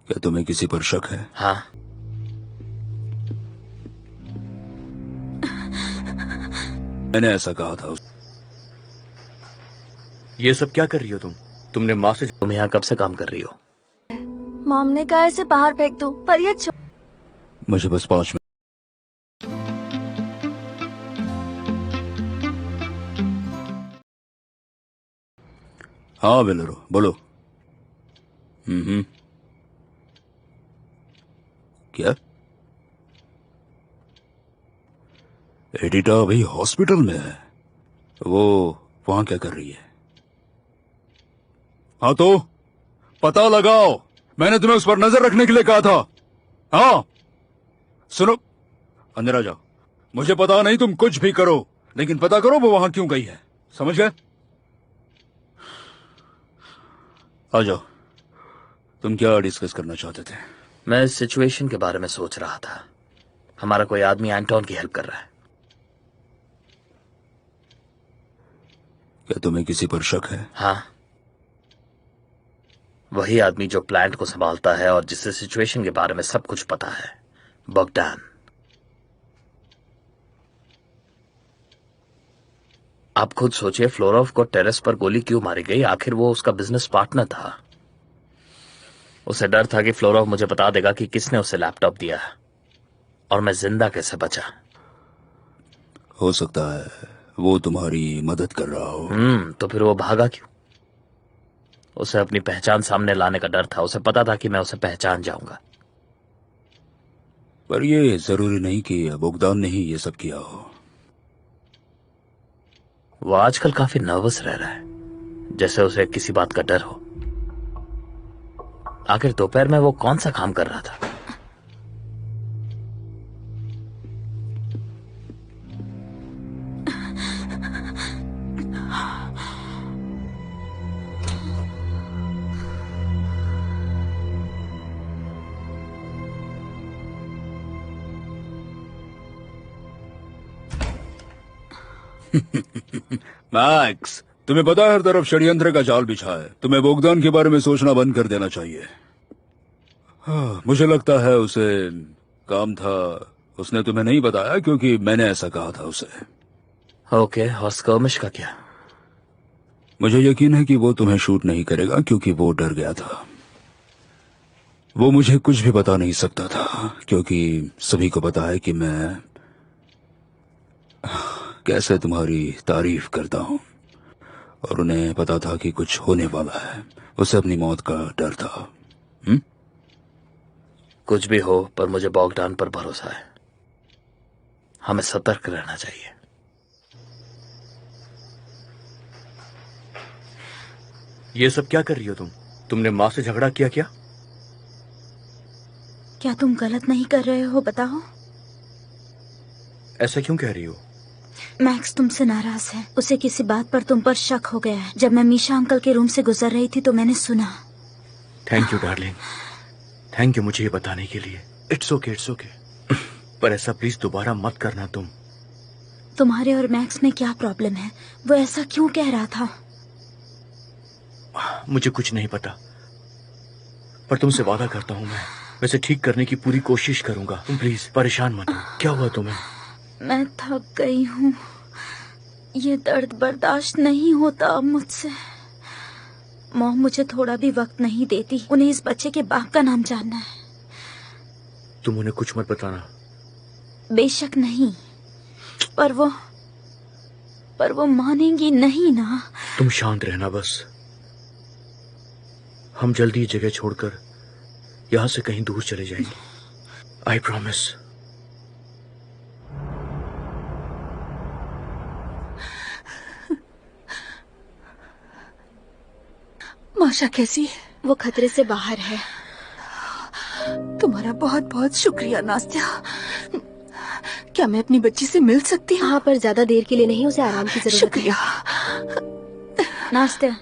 क्या तुम्हें किसी पर शक है? हाँ। मैंने ऐसा कहा था। ये सब क्या कर रही हो तुम? तुमने माँ से तुम यहाँ कब से काम कर रही हो? मॉम ने कहा इसे बाहर फेंक दो, पर ये मुझे बस 5 मिनट। हाँ बेलरो, बोलो। क्या? एडिटा अभी हॉस्पिटल में है। वो वहां क्या कर रही है? हाँ तो पता लगाओ। मैंने तुम्हें उस पर नजर रखने के लिए कहा था। हाँ सुनो, अंदर आ जाओ। मुझे पता नहीं तुम कुछ भी करो, लेकिन पता करो वो वहां क्यों गई है। समझ गए? आ जाओ। तुम क्या डिस्कस करना चाहते थे? मैं इस सिचुएशन के बारे में सोच रहा था। हमारा कोई आदमी एंटोन की हेल्प कर रहा है। क्या तुम्हें किसी पर शक है? हाँ, वही आदमी जो प्लांट को संभालता है और जिससे सिचुएशन के बारे में सब कुछ पता है, बॉगडान। आप खुद सोचिए, फ्लोरोव को टेरेस पर गोली क्यों मारी गई? आखिर वो उसका बिजनेस पार्टनर था। उसे डर था कि फ्लोरोव मुझे बता देगा कि किसने उसे लैपटॉप दिया, और मैं जिंदा कैसे बचा। हो सकता है वो तुम्हारी मदद कर रहा हो। तो फिर वो भागा क्यों? उसे अपनी पहचान सामने लाने का डर था। उसे पता था कि मैं उसे पहचान जाऊंगा। पर ये जरूरी नहीं कि बॉगदान ने ही ये सब किया हो। वो आजकल काफी नर्वस रह रहा है, जैसे उसे किसी बात का डर हो। आखिर दोपहर में वो कौन सा काम कर रहा था? मैक्स, तुम्हें पता है हर तरफ षड्यंत्र का जाल बिछा है। तुम्हें बॉगदान के बारे में सोचना बंद कर देना चाहिए। हाँ, मुझे लगता है उसे काम था। उसने तुम्हें नहीं बताया क्योंकि मैंने ऐसा कहा था उसे। ओके, और स्कर्मिश का क्या? मुझे यकीन है कि वो तुम्हें शूट नहीं करेगा क्योंकि वो डर गया था। वो मुझे कुछ भी बता नहीं सकता था क्योंकि सभी को पता है कि मैं कैसे तुम्हारी तारीफ करता हूं, और उन्हें पता था कि कुछ होने वाला है। उसे अपनी मौत का डर था। कुछ भी हो, पर मुझे बॉगडान पर भरोसा है। हमें सतर्क रहना चाहिए। ये सब क्या कर रही हो तुम? तुमने माँ से झगड़ा किया क्या? क्या तुम गलत नहीं कर रहे हो? बताओ। ऐसा क्यों कह रही हो? मैक्स तुमसे नाराज है। उसे किसी बात पर तुम पर शक हो गया है। जब मैं मीशा अंकल के रूम से गुजर रही थी तो मैंने सुना। Thank you darling, thank you मुझे ये बताने के लिए। It's okay, it's okay. पर ऐसा प्लीज दोबारा मत करना तुम। तुम्हारे और मैक्स में क्या प्रॉब्लम है? वो ऐसा क्यों कह रहा था? मुझे कुछ नहीं पता, पर तुमसे वादा करता हूँ मैं वैसे ठीक करने की पूरी कोशिश करूंगा। तुम प्लीज परेशान मत हो। क्या हुआ तुम्हें? मैं थक गई हूँ। ये दर्द बर्दाश्त नहीं होता अब मुझसे। मॉम मुझे थोड़ा भी वक्त नहीं देती। उन्हें इस बच्चे के बाप का नाम जानना है। तुम उन्हें कुछ मत बताना। बेशक नहीं, पर वो मानेंगी नहीं ना। तुम शांत रहना बस। हम जल्दी ये जगह छोड़कर यहां से कहीं दूर चले जाएंगे। I promise. माशा कैसी है? वो खतरे से बाहर है। तुम्हारा बहुत बहुत शुक्रिया नास्त्या। क्या मैं अपनी बच्ची से मिल सकती हूँ? हाँ, पर ज्यादा देर के लिए नहीं। उसे आराम की जरूरत शुक्रिया। है। नास्त्या,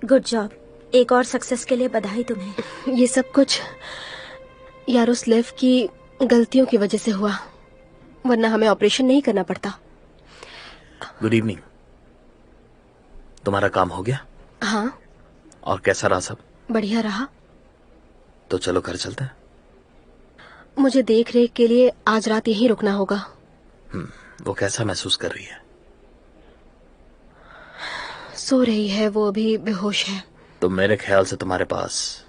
गुड जॉब। एक और सक्सेस के लिए बधाई तुम्हें। ये सब कुछ यारोस्लेव की गलतियों की वजह से हुआ, वरना हमें ऑपरेशन नहीं करना पड़ता। Good evening. तुम्हारा काम हो गया? हाँ। और कैसा रहा सब? बढ़िया रहा। तो चलो घर चलते हैं। मुझे देख रेख के लिए आज रात यहीं रुकना होगा। वो कैसा महसूस कर रही है? सो रही है, वो अभी बेहोश है। तो मेरे ख्याल से तुम्हारे पास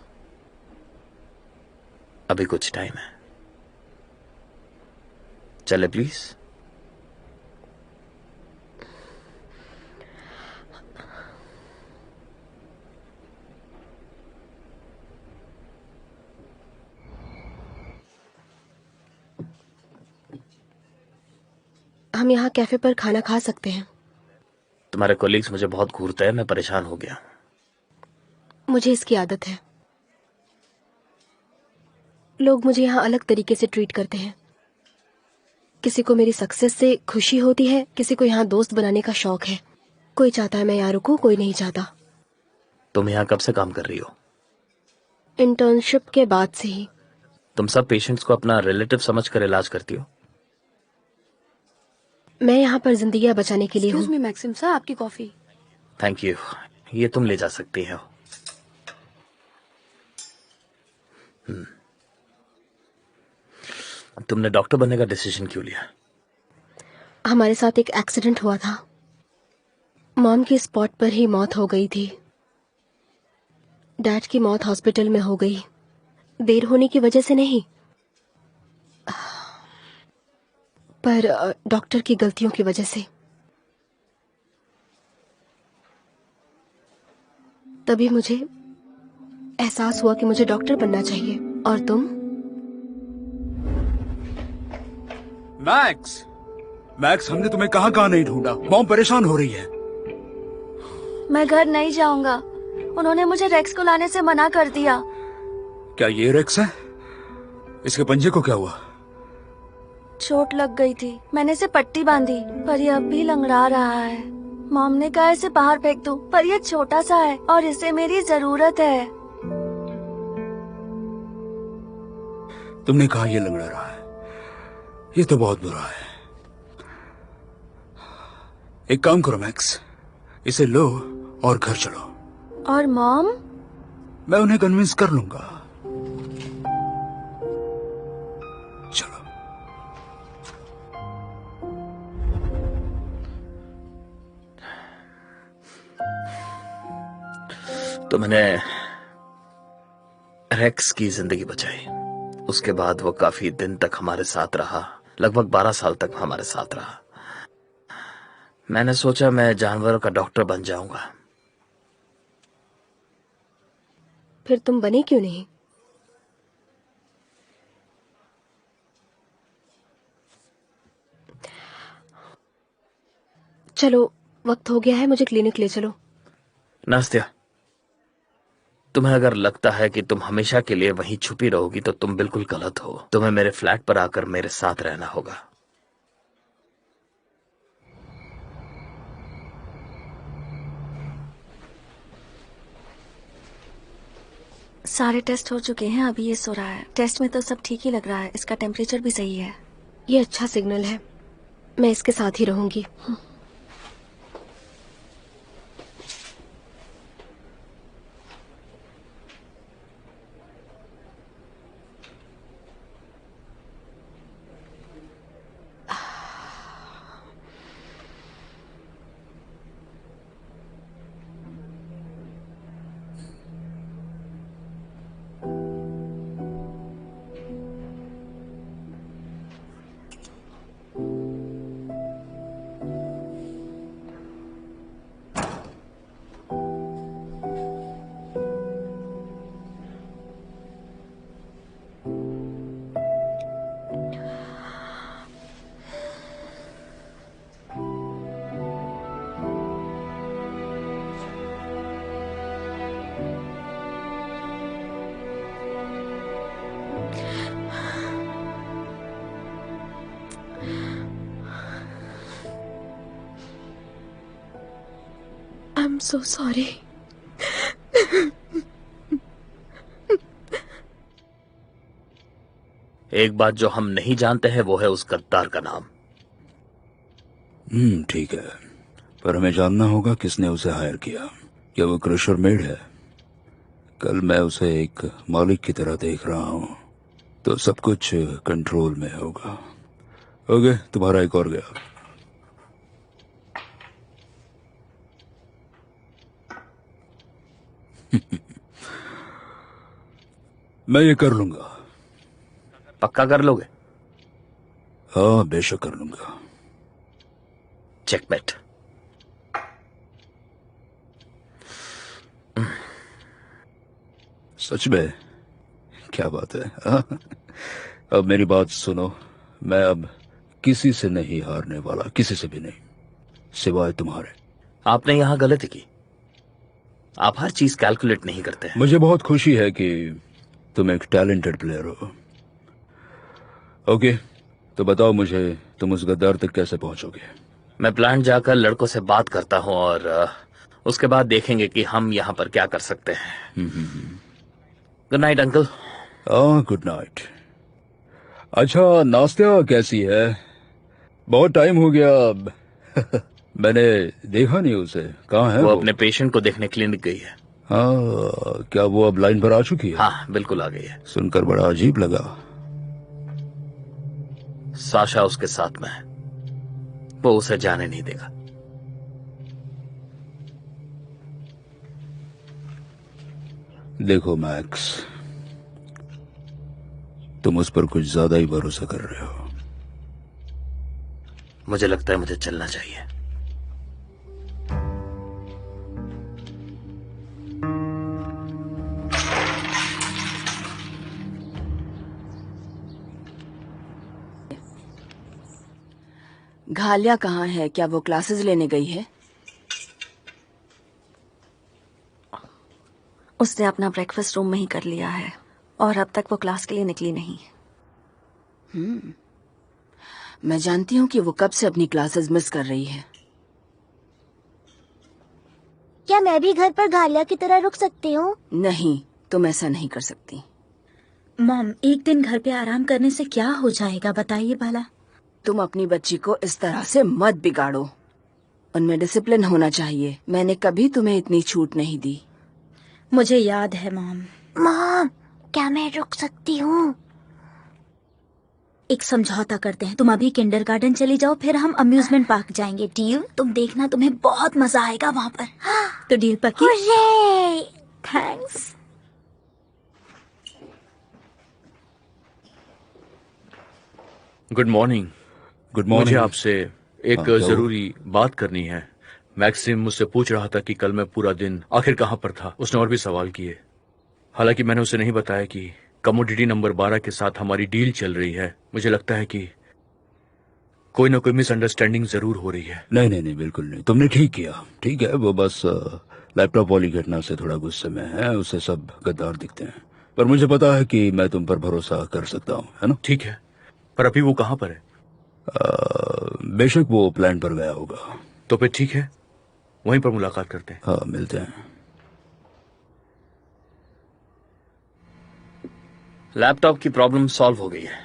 अभी कुछ टाइम है। चले प्लीज। हम यहाँ कैफे पर खाना खा सकते हैं। तुम्हारे कोलीग्स मुझे बहुत घूरते हैं, मैं परेशान हो गया। मुझे इसकी आदत है। लोग मुझे यहाँ अलग तरीके से ट्रीट करते हैं। किसी को मेरी सक्सेस से खुशी होती है, किसी को यहाँ दोस्त बनाने का शौक है। कोई चाहता है मैं यहाँ रुकूं, कोई नहीं चाहता। तुम यहाँ कब से काम कर रही हो? इंटर्नशिप के बाद से ही। तुम सब पेशेंट्स को अपना रिलेटिव समझकर इलाज करती हो? मैं यहाँ पर जिंदगियां बचाने के लिए हूँ। एक्सक्यूज मी मैक्सिम सर, आपकी कॉफी। थैंक यू, ये तुम ले जा सकती हो। तुमने डॉक्टर बनने का डिसीजन क्यों लिया? हमारे साथ एक एक्सीडेंट हुआ था। मॉम की स्पॉट पर ही मौत हो गई थी। डैड की मौत हॉस्पिटल में हो गई, देर होने की वजह से नहीं, पर डॉक्टर की गलतियों की वजह से। तभी मुझे एहसास हुआ कि मुझे डॉक्टर बनना चाहिए। और तुम? मैक्स, मैक्स, हमने तुम्हें कहाँ कहाँ नहीं ढूंढा। मॉम परेशान हो रही है। मैं घर नहीं जाऊंगा। उन्होंने मुझे रेक्स को लाने से मना कर दिया। क्या ये रेक्स है? इसके पंजे को क्या हुआ? चोट लग गई थी, मैंने इसे पट्टी बांधी, पर ये अब भी लंगड़ा रहा है। मॉम ने कहा इसे बाहर फेंक दूं, पर ये छोटा सा है और इसे मेरी जरूरत है। तुमने कहा ये लंगड़ा रहा है, ये तो बहुत बुरा है। एक काम करो मैक्स, इसे लो और घर चलो। और मॉम? मैं उन्हें कन्विंस कर लूंगा। चलो। तो मैंने रेक्स की जिंदगी बचाई। उसके बाद वो काफी दिन तक हमारे साथ रहा, लगभग 12 साल तक हमारे साथ रहा। मैंने सोचा मैं जानवरों का डॉक्टर बन जाऊंगा। फिर तुम बने क्यों नहीं? चलो, वक्त हो गया है, मुझे क्लिनिक ले चलो। नास्तिया, तुम्हें अगर लगता है कि तुम हमेशा के लिए वहीं छुपी रहोगी तो तुम बिल्कुल गलत हो। तुम्हें मेरे फ्लैट पर आकर मेरे साथ रहना होगा। सारे टेस्ट हो चुके हैं, अभी ये सो रहा है। टेस्ट में तो सब ठीक ही लग रहा है, इसका टेम्परेचर भी सही है। ये अच्छा सिग्नल है, मैं इसके साथ ही रहूंगी। I'm so sorry. एक बात जो हम नहीं जानते हैं वो है उस गद्दार का नाम। ठीक है, पर हमें जानना होगा किसने उसे हायर किया। क्या वो क्रशर मेड है? कल मैं उसे एक मालिक की तरह देख रहा हूँ, तो सब कुछ कंट्रोल में होगा। ओके, तुम्हारा एक और गया। मैं ये कर लूंगा। पक्का कर लोगे? हाँ, बेशक कर लूंगा। चेकमेट। सच में? क्या बात है, हाँ? अब मेरी बात सुनो, मैं अब किसी से नहीं हारने वाला, किसी से भी नहीं, सिवाय तुम्हारे। आपने यहां गलती की। आप हर चीज कैलकुलेट नहीं करते हैं। मुझे बहुत खुशी है कि तुम एक टैलेंटेड प्लेयर हो। ओके, तो बताओ मुझे, तुम उस गद्दार तक कैसे पहुंचोगे? मैं प्लांट जाकर लड़कों से बात करता हूं और उसके बाद देखेंगे कि हम यहां पर क्या कर सकते हैं। Good night uncle. Good night. अच्छा, नास्तिया कैसी है? बहुत टाइम हो गया अब। मैंने देखा नहीं उसे, कहाँ है वो वो? अपने पेशेंट को देखने क्लिनिक गई है। हाँ, क्या वो अब लाइन पर आ चुकी है? हाँ, बिल्कुल आ गई है। सुनकर बड़ा अजीब लगा। साशा उसके साथ में है, वो उसे जाने नहीं देगा। देखो मैक्स, तुम उस पर कुछ ज्यादा ही भरोसा कर रहे हो। मुझे लगता है मुझे चलना चाहिए। घालिया कहाँ है? क्या वो क्लासेस लेने गई है? उसने अपना ब्रेकफास्ट रूम में ही कर लिया है और अब तक वो क्लास के लिए निकली नहीं। मैं जानती हूँ कि वो कब से अपनी क्लासेस मिस कर रही है। क्या मैं भी घर पर घालिया की तरह रुक सकती हूँ? नहीं, तुम ऐसा नहीं कर सकती। मॉम, एक दिन घर पे आराम करने से क्या हो जाएगा, बताइए भला। तुम अपनी बच्ची को इस तरह से मत बिगाड़ो। उनमें डिसिप्लिन होना चाहिए। मैंने कभी तुम्हें इतनी छूट नहीं दी। मुझे याद है मॉम। मॉम, क्या मैं रुक सकती हूँ? एक समझौता करते हैं, तुम अभी किंडरगार्टन चली जाओ, फिर हम अम्यूजमेंट पार्क जाएंगे। डील? तुम देखना, तुम्हें बहुत मजा आएगा वहाँ पर। तो डील पक्की? Hurray! Thanks. Good morning. Good मुझे मॉर्निंग। आपसे एक क्या हुआ? जरूरी बात करनी है। मैक्सिम मुझसे पूछ रहा था कि कल मैं पूरा दिन आखिर कहां पर था। उसने और भी सवाल किए। हालांकि मैंने उसे नहीं बताया कि कमोडिटी नंबर 12 के साथ हमारी डील चल रही है। मुझे लगता है कि कोई ना कोई मिसअंडरस्टैंडिंग जरूर हो रही है। नहीं नहीं नहीं, बिल्कुल नहीं, तुमने ठीक किया। ठीक है, वो बस लैपटॉप वाली घटना से थोड़ा गुस्से में है, उसे सब गद्दार दिखते हैं। पर मुझे पता है कि मैं तुम पर भरोसा कर सकता हूँ, है ना? ठीक है, पर अभी वो कहां पर है? बेशक वो प्लान पर गया होगा। तो फिर ठीक है, वहीं पर मुलाकात करते हैं। हाँ, मिलते हैं। लैपटॉप की प्रॉब्लम सॉल्व हो गई है।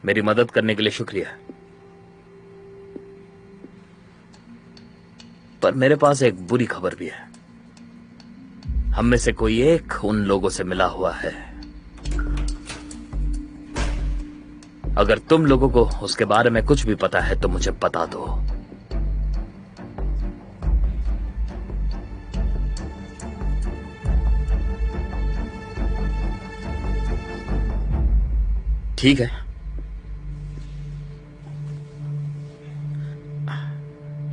मेरी मदद करने के लिए शुक्रिया। पर मेरे पास एक बुरी खबर भी है। हम में से कोई एक उन लोगों से मिला हुआ है। अगर तुम लोगों को उसके बारे में कुछ भी पता है तो मुझे बता दो। ठीक है,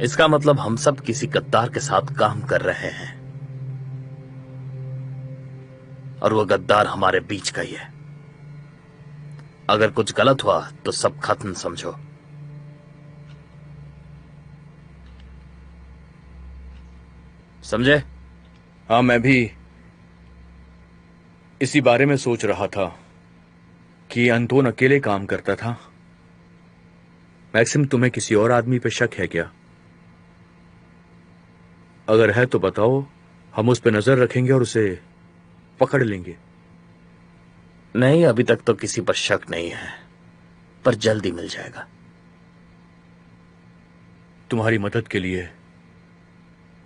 इसका मतलब हम सब किसी गद्दार के साथ काम कर रहे हैं और वो गद्दार हमारे बीच का ही है। अगर कुछ गलत हुआ तो सब खत्म समझो। समझे? हाँ, मैं भी इसी बारे में सोच रहा था कि अंतोन अकेले काम करता था। मैक्सिम, तुम्हें किसी और आदमी पे शक है क्या? अगर है तो बताओ, हम उस पर नजर रखेंगे और उसे पकड़ लेंगे। नहीं, अभी तक तो किसी पर शक नहीं है, पर जल्दी मिल जाएगा। तुम्हारी मदद के लिए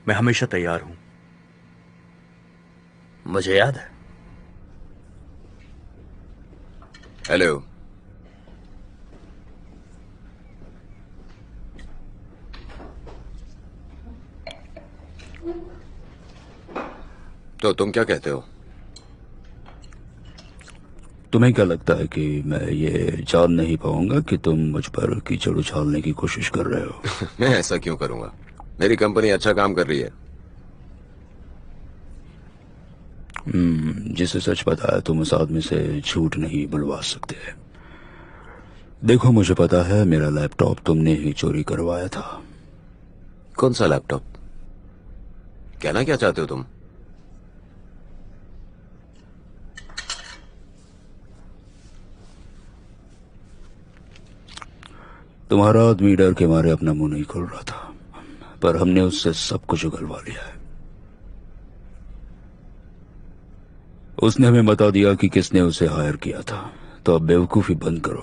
मैं हमेशा तैयार हूं। मुझे याद है। हेलो। तो तुम क्या कहते हो? तुम्हें क्या लगता है कि मैं ये जान नहीं पाऊंगा कि तुम मुझ पर कीचड़ उछालने की कोशिश कर रहे हो? मैं ऐसा क्यों करूंगा? मेरी कंपनी अच्छा काम कर रही है। जिसे सच पता है तुम उस आदमी से झूठ नहीं बुलवा सकते। देखो, मुझे पता है मेरा लैपटॉप तुमने ही चोरी करवाया था। कौन सा लैपटॉप? कहना क्या चाहते हो तुम? तुम्हारा आदमी डर के मारे अपना मुंह नहीं खोल रहा था, पर हमने उससे सब कुछ उगलवा लिया है। उसने हमें बता दिया कि किसने उसे हायर किया था। तो अब बेवकूफी बंद करो।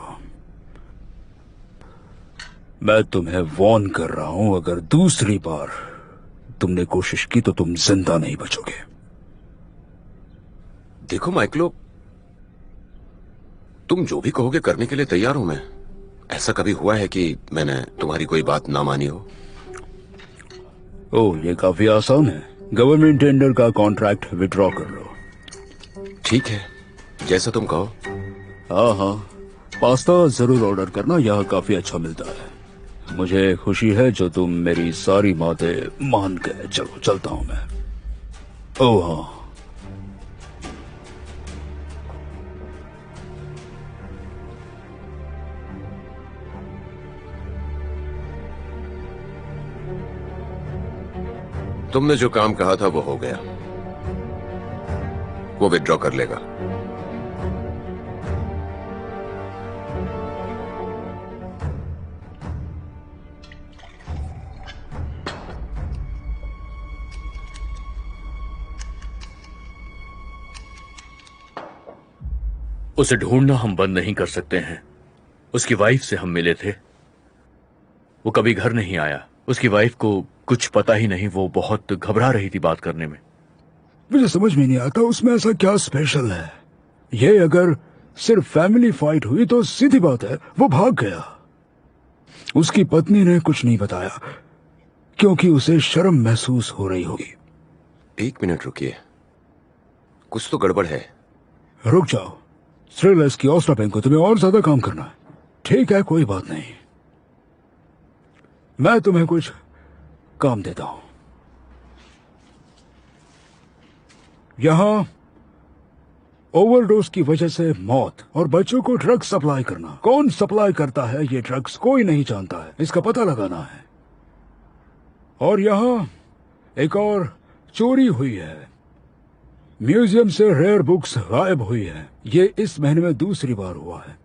मैं तुम्हें वॉर्न कर रहा हूं, अगर दूसरी बार तुमने कोशिश की तो तुम जिंदा नहीं बचोगे। देखो माइकलो, तुम जो भी कहोगे करने के लिए तैयार हूं मैं। ऐसा कभी हुआ है कि मैंने तुम्हारी कोई बात ना मानी हो? ओह, ये काफी आसान है। गवर्नमेंट टेंडर का कॉन्ट्रैक्ट विड्रॉ कर लो। ठीक है, जैसा तुम कहो। हाँ हाँ, पास्ता जरूर ऑर्डर करना, यह काफी अच्छा मिलता है। मुझे खुशी है जो तुम मेरी सारी बातें मान गए। चलो चलता हूं मैं। ओह हाँ, तुमने जो काम कहा था वो हो गया। वो विड्रॉ कर लेगा। उसे ढूंढना हम बंद नहीं कर सकते हैं। उसकी वाइफ से हम मिले थे, वो कभी घर नहीं आया। उसकी वाइफ को कुछ पता ही नहीं, वो बहुत घबरा रही थी बात करने में। मुझे समझ में नहीं आता उसमें ऐसा क्या स्पेशल है। ये अगर सिर्फ फैमिली फाइट हुई तो सीधी बात है, वो भाग गया। उसकी पत्नी ने कुछ नहीं बताया क्योंकि उसे शर्म महसूस हो रही होगी। 1 मिनट रुकिए, कुछ तो गड़बड़ है। रुक जाओ, थ्रिलर्स की ऑस्ट्रा बैंक को तुम्हें और ज्यादा काम करना है। ठीक है, कोई बात नहीं, मैं तुम्हें कुछ काम देता हूं। यहां ओवरडोज की वजह से मौत और बच्चों को ड्रग्स सप्लाई करना। कौन सप्लाई करता है ये ड्रग्स कोई नहीं जानता है, इसका पता लगाना है। और यहां एक और चोरी हुई है। म्यूजियम से रेयर बुक्स गायब हुई है। ये इस महीने में दूसरी बार हुआ है।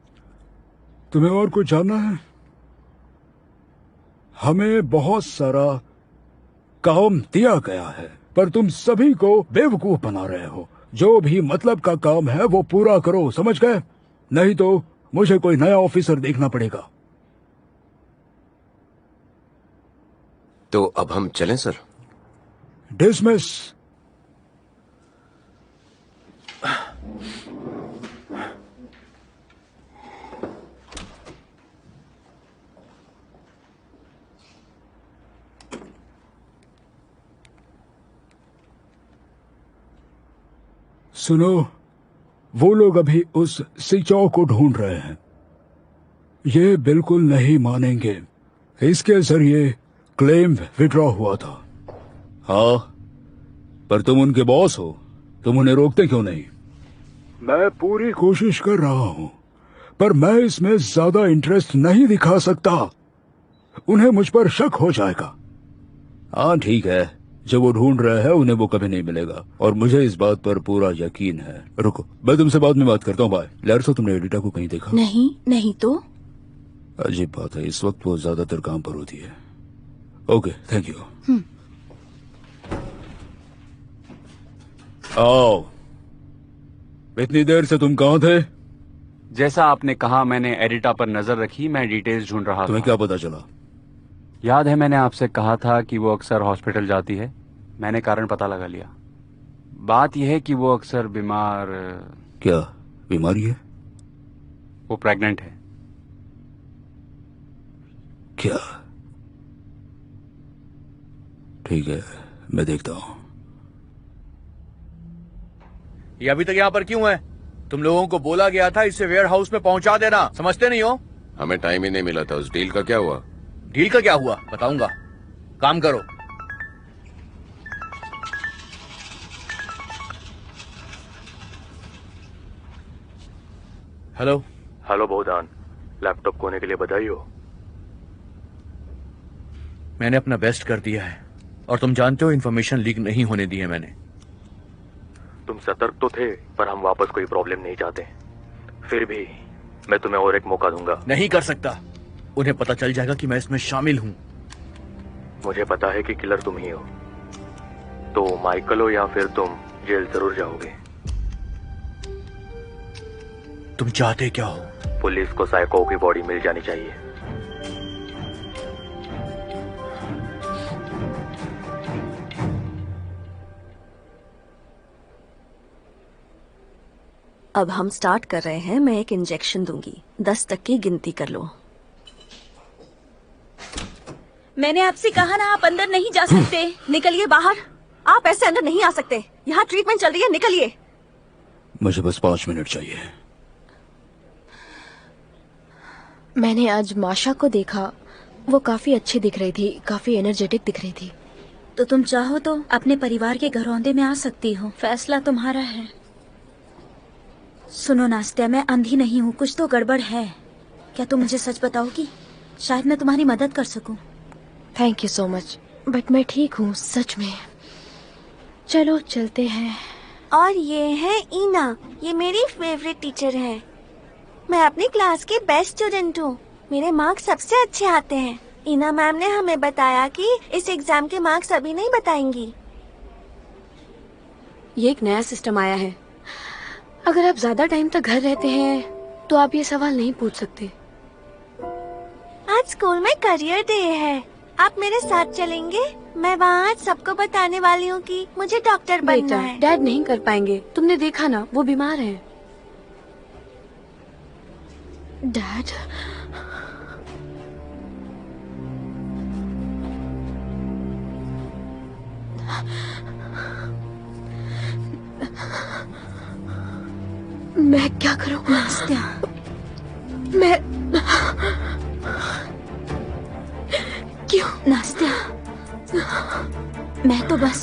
तुम्हें और कुछ जानना है? हमें बहुत सारा काम दिया गया है, पर तुम सभी को बेवकूफ बना रहे हो। जो भी मतलब का काम है वो पूरा करो, समझ गए? नहीं तो मुझे कोई नया ऑफिसर देखना पड़ेगा। तो अब हम चलें सर? डिसमिस। सुनो, वो लोग अभी उस सिचौ को ढूंढ रहे हैं। ये बिल्कुल नहीं मानेंगे। इसके जरिए क्लेम विड्रॉ हुआ था। हाँ, पर तुम उनके बॉस हो, तुम उन्हें रोकते क्यों नहीं? मैं पूरी कोशिश कर रहा हूं, पर मैं इसमें ज्यादा इंटरेस्ट नहीं दिखा सकता। उन्हें मुझ पर शक हो जाएगा। हाँ ठीक है, जो वो ढूंढ रहे हैं उन्हें वो कभी नहीं मिलेगा, और मुझे इस बात पर पूरा यकीन है। रुको, मैं तुमसे बाद में बात करता हूँ। बाय। लैरसो, तुमने एडिटा को कहीं देखा? नहीं तो। अजीब बात है, इस वक्त वो ज्यादातर काम पर होती है। Okay, thank you. आओ। इतनी देर से तुम कहाँ थे? जैसा आपने कहा मैंने एडिटा पर नजर रखी, मैं डिटेल्स ढूंढ रहा तुम्हें था। क्या पता चला? याद है मैंने आपसे कहा था कि वो अक्सर हॉस्पिटल जाती है। मैंने कारण पता लगा लिया। बात यह है कि वो अक्सर बीमार। क्या बीमारी है? वो प्रेग्नेंट है। क्या? ठीक है, मैं देखता हूं। ये अभी तक यहाँ पर क्यों है? तुम लोगों को बोला गया था इसे वेयर हाउस में पहुंचा देना, समझते नहीं हो? हमें टाइम ही नहीं मिला था। उस डील का क्या हुआ? डील का क्या हुआ बताऊंगा, काम करो। हेलो हेलो बोधान, लैपटॉप खोने के लिए बधाई हो। मैंने अपना बेस्ट कर दिया है और तुम जानते हो इन्फॉर्मेशन लीक नहीं होने दी है मैंने। तुम सतर्क तो थे, पर हम वापस कोई प्रॉब्लम नहीं चाहते। फिर भी मैं तुम्हें और एक मौका दूंगा। नहीं कर सकता, उन्हें पता चल जाएगा कि मैं इसमें शामिल हूं। मुझे पता है कि किलर तुम ही हो, तो माइकल हो या फिर तुम जेल जरूर जाओगे। तुम चाहते क्या हो? पुलिस को साइको की बॉडी मिल जानी चाहिए। अब हम स्टार्ट कर रहे हैं। मैं एक इंजेक्शन दूंगी। 10 तक की गिनती कर लो। मैंने आपसे कहा ना, आप अंदर नहीं जा सकते। निकलिए बाहर। आप ऐसे अंदर नहीं आ सकते। यहाँ ट्रीटमेंट चल रही है, निकलिए। मुझे बस 5 मिनट चाहिए। मैंने आज माशा को देखा, वो काफी अच्छी दिख रही थी, काफी एनर्जेटिक दिख रही थी। तो तुम चाहो तो अपने परिवार के घरौंदे में आ सकती हो, फैसला तुम्हारा है। सुनो नास्तिया, मैं अंधी नहीं हूँ, कुछ तो गड़बड़ है। क्या तुम मुझे सच बताओगी? शायद मैं तुम्हारी मदद कर सकूं। Thank you so much, but मैं ठीक हूँ सच में। चलो चलते हैं। और ये है ईना, ये मेरी फेवरेट टीचर है। मैं अपनी क्लास की बेस्ट स्टूडेंट हूँ। मेरे मार्क्स सबसे अच्छे आते हैं। ईना मैम ने हमें बताया कि इस एग्जाम के मार्क्स अभी नहीं बताएंगी। ये एक नया सिस्टम आया है। अगर आप ज्यादा टाइम तक घर रहते हैं तो आप ये सवाल नहीं पूछ सकते। आज स्कूल में करियर डे है, आप मेरे साथ चलेंगे? मैं वहाँ आज सबको बताने वाली हूँ कि मुझे डॉक्टर बनना बेटा, है। डैड नहीं कर पाएंगे, तुमने देखा ना, वो बीमार हैं। डैड, मैं क्या करूं? नास्तिया, मैं क्यों? नास्तिया, मैं तो बस